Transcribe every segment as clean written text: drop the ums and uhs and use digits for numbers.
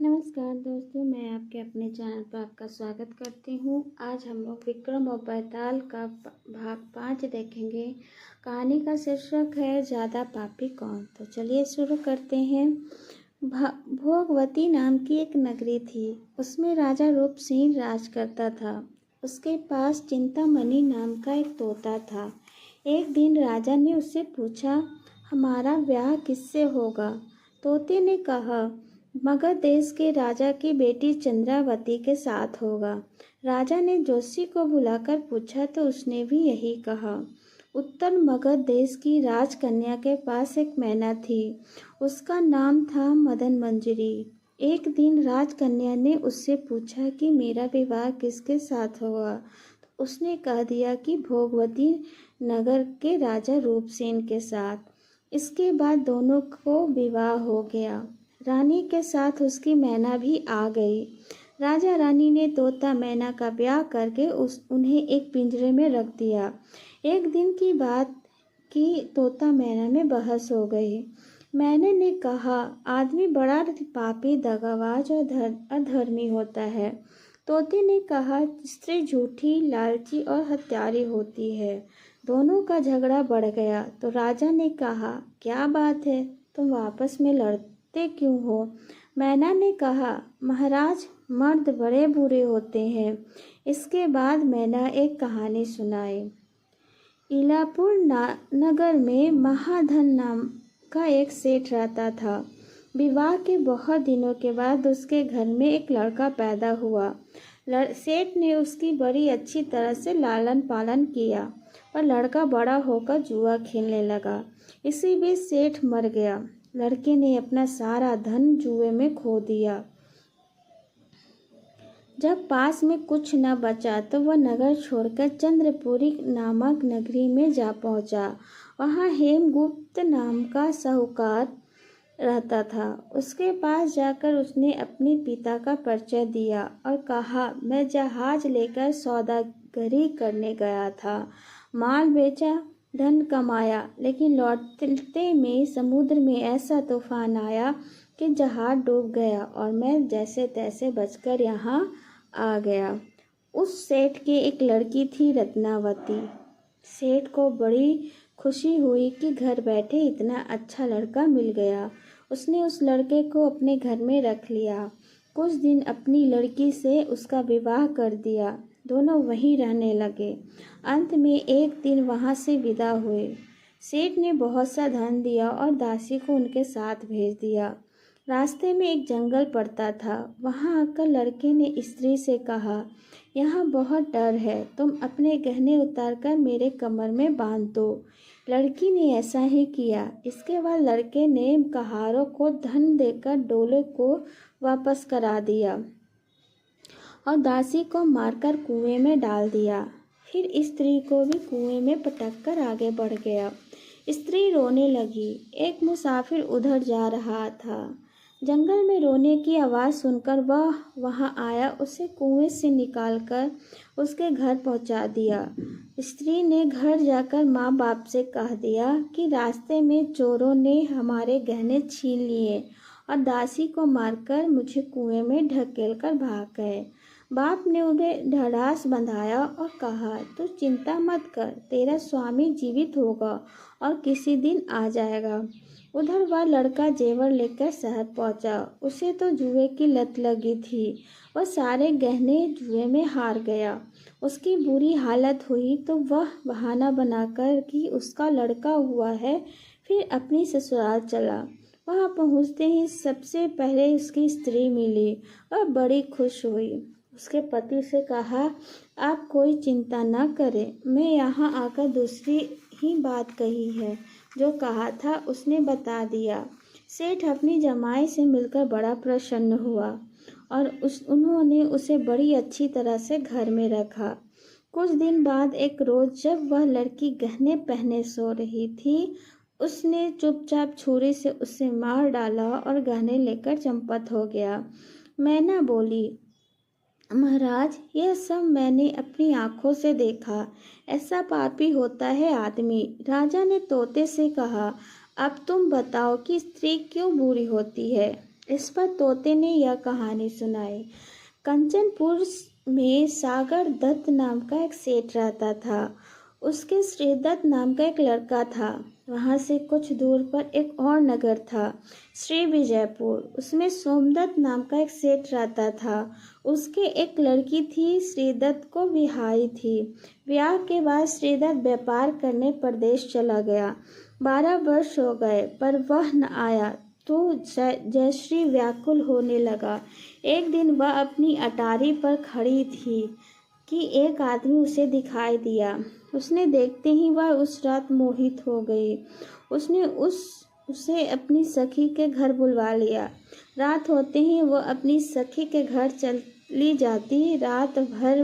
नमस्कार दोस्तों, मैं आपके अपने चैनल पर आपका स्वागत करती हूँ। आज हम लोग विक्रम और बेताल का भाग 5 देखेंगे। कहानी का शीर्षक है ज़्यादा पापी कौन। तो चलिए शुरू करते हैं। भोगवती नाम की एक नगरी थी। उसमें राजा रूप सिंह राज करता था। उसके पास चिंतामणि नाम का एक तोता था। एक दिन राजा ने उससे पूछा, हमारा ब्याह किससे होगा? तोते ने कहा, मगध देश के राजा की बेटी चंद्रावती के साथ होगा। राजा ने जोशी को बुलाकर पूछा तो उसने भी यही कहा। उत्तर मगध देश की राजकन्या के पास एक मैना थी। उसका नाम था मदन मंजरी। एक दिन राजकन्या ने उससे पूछा कि मेरा विवाह किसके साथ होगा। तो उसने कह दिया कि भोगवती नगर के राजा रूपसेन के साथ। इसके बाद दोनों को विवाह हो गया। रानी के साथ उसकी मैना भी आ गई। राजा रानी ने तोता मैना का ब्याह करके उन्हें एक पिंजरे में रख दिया। एक दिन की बात की तोता मैना में बहस हो गई। मैंने ने कहा, आदमी बड़ा पापी, दगाबाज और अधर्मी होता है। तोते ने कहा, स्त्री झूठी, लालची और हत्यारी होती है। दोनों का झगड़ा बढ़ गया तो राजा ने कहा, क्या बात है, तुम आपस में लड़ते क्यों हो? मैना ने कहा, महाराज, मर्द बड़े बुरे होते हैं। इसके बाद मैना एक कहानी सुनाई। इलापुर नगर में महाधन नाम का एक सेठ रहता था। विवाह के बहुत दिनों के बाद उसके घर में एक लड़का पैदा हुआ। सेठ ने उसकी बड़ी अच्छी तरह से लालन पालन किया, पर लड़का बड़ा होकर जुआ खेलने लगा। इसी बीच सेठ मर गया। लड़के ने अपना सारा धन जुए में खो दिया। जब पास में कुछ न बचा तो वह नगर छोड़कर चंद्रपुरी नामक नगरी में जा पहुंचा। वहां हेमगुप्त नाम का साहूकार रहता था। उसके पास जाकर उसने अपने पिता का परिचय दिया और कहा, मैं जहाज लेकर सौदागरी करने गया था। माल बेचा, धन कमाया, लेकिन लौटते में समुद्र में ऐसा तूफान आया कि जहाज डूब गया और मैं जैसे तैसे बचकर यहाँ आ गया। उस सेठ की एक लड़की थी, रत्नावती। सेठ को बड़ी खुशी हुई कि घर बैठे इतना अच्छा लड़का मिल गया। उसने उस लड़के को अपने घर में रख लिया। कुछ दिन अपनी लड़की से उसका विवाह कर दिया। दोनों वहीं रहने लगे। अंत में एक दिन वहां से विदा हुए। सेठ ने बहुत सा धन दिया और दासी को उनके साथ भेज दिया। रास्ते में एक जंगल पड़ता था। वहां आकर लड़के ने स्त्री से कहा, यहाँ बहुत डर है, तुम अपने गहने उतारकर मेरे कमर में बांध दो। लड़की ने ऐसा ही किया। इसके बाद लड़के ने कहारों को धन देकर डोले को वापस करा दिया और दासी को मारकर कुएं में डाल दिया। फिर स्त्री को भी कुएं में पटक कर आगे बढ़ गया। स्त्री रोने लगी। एक मुसाफिर उधर जा रहा था। जंगल में रोने की आवाज़ सुनकर वह वहां आया। उसे कुएं से निकालकर उसके घर पहुंचा दिया। स्त्री ने घर जाकर माँ बाप से कह दिया कि रास्ते में चोरों ने हमारे गहने छीन लिए और दासी को मारकर मुझे कुएं में ढकेल कर भाग गए। बाप ने उन्हें ढाढ़स बंधाया और कहा, तू चिंता मत कर, तेरा स्वामी जीवित होगा और किसी दिन आ जाएगा। उधर वह लड़का जेवर लेकर शहर पहुंचा। उसे तो जुए की लत लगी थी। वह सारे गहने जुए में हार गया। उसकी बुरी हालत हुई तो वह बहाना बनाकर कि उसका लड़का हुआ है, फिर अपनी ससुराल चला। वहां पहुंचते ही सबसे पहले उसकी स्त्री मिली। वह बड़ी खुश हुई। उसके पति से कहा, आप कोई चिंता न करें, मैं यहाँ आकर दूसरी ही बात कही है। जो कहा था उसने बता दिया। सेठ अपनी जमाई से मिलकर बड़ा प्रसन्न हुआ और उन्होंने उसे बड़ी अच्छी तरह से घर में रखा। कुछ दिन बाद एक रोज जब वह लड़की गहने पहने सो रही थी, उसने चुपचाप छुरी से उसे मार डाला और गहने लेकर चंपत हो गया। मैना बोली, महाराज, यह सब मैंने अपनी आंखों से देखा। ऐसा पापी होता है आदमी। राजा ने तोते से कहा, अब तुम बताओ कि स्त्री क्यों बुरी होती है? इस पर तोते ने यह कहानी सुनाई। कंचनपुर में सागर दत्त नाम का एक सेठ रहता था। उसके श्रीदत्त नाम का एक लड़का था। वहाँ से कुछ दूर पर एक और नगर था, श्री विजयपुर। उसमें सोमदत्त नाम का एक सेठ रहता था। उसके एक लड़की थी। श्रीदत्त को बिहाई थी। ब्याह के बाद श्रीदत्त व्यापार करने प्रदेश चला गया। 12 वर्ष हो गए पर वह न आया तो जयश्री व्याकुल होने लगा। एक दिन वह अपनी अटारी पर खड़ी थी कि एक आदमी उसे दिखाई दिया। उसने देखते ही वह उस रात मोहित हो गई। उसने उसे अपनी सखी के घर बुलवा लिया। रात होते ही वह अपनी सखी के घर चली जाती। रात भर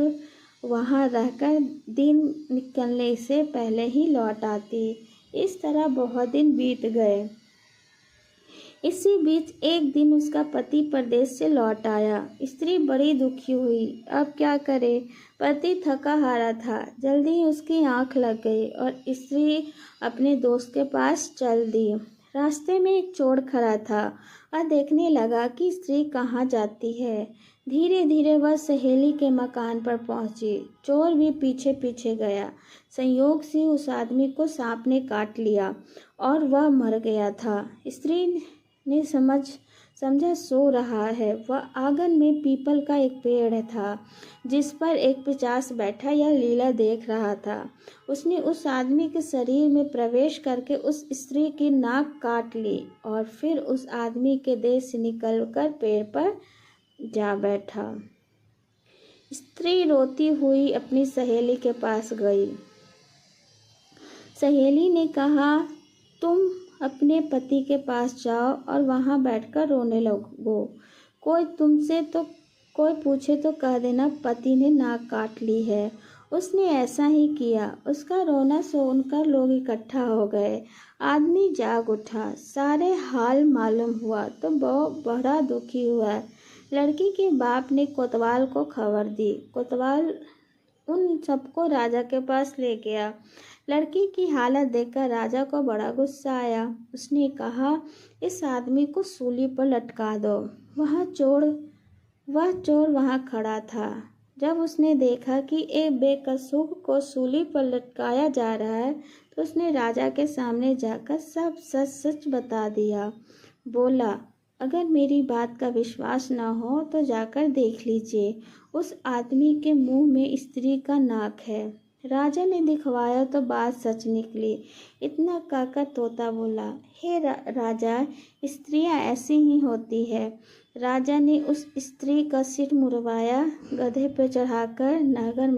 वहाँ रहकर दिन निकलने से पहले ही लौट आती। इस तरह बहुत दिन बीत गए। इसी बीच एक दिन उसका पति परदेश से लौट आया। स्त्री बड़ी दुखी हुई। अब क्या करे? पति थका हारा था। जल्दी ही उसकी आंख लग गई और स्त्री अपने दोस्त के पास चल दी। रास्ते में एक चोर खड़ा था। वह देखने लगा कि स्त्री कहाँ जाती है। धीरे धीरे वह सहेली के मकान पर पहुंची। चोर भी पीछे पीछे गया। संयोग से उस आदमी को सांप ने काट लिया और वह मर गया था। स्त्री ने समझा सो रहा है। वह आंगन में पीपल का एक पेड़ था जिस पर एक पिशाच बैठा यह लीला देख रहा था। उसने उस आदमी के शरीर में प्रवेश करके उस स्त्री की नाक काट ली और फिर उस आदमी के देह से निकलकर पेड़ पर जा बैठा। स्त्री रोती हुई अपनी सहेली के पास गई। सहेली ने कहा, तुम अपने पति के पास जाओ और वहाँ बैठकर रोने लगो। कोई पूछे तो कह देना पति ने नाक काट ली है। उसने ऐसा ही किया। उसका रोना सुनकर लोग इकट्ठा हो गए। आदमी जाग उठा। सारे हाल मालूम हुआ तो बहुत बड़ा दुखी हुआ। लड़की के बाप ने कोतवाल को खबर दी। कोतवाल उन सबको राजा के पास ले गया। लड़की की हालत देखकर राजा को बड़ा गुस्सा आया। उसने कहा, इस आदमी को सूली पर लटका दो। वह चोर वहाँ खड़ा था। जब उसने देखा कि एक बेकसूर को सूली पर लटकाया जा रहा है तो उसने राजा के सामने जाकर सब सच सच बता दिया। बोला, अगर मेरी बात का विश्वास न हो तो जाकर देख लीजिए। उस आदमी के मुंह में स्त्री का नाक है। राजा ने दिखवाया तो बात सच निकली। इतना कहकर तोता बोला, हे राजा, स्त्रियां ऐसी ही होती है। राजा ने उस स्त्री का सिर मुड़वाया, गधे पर चढ़ाकर नगर में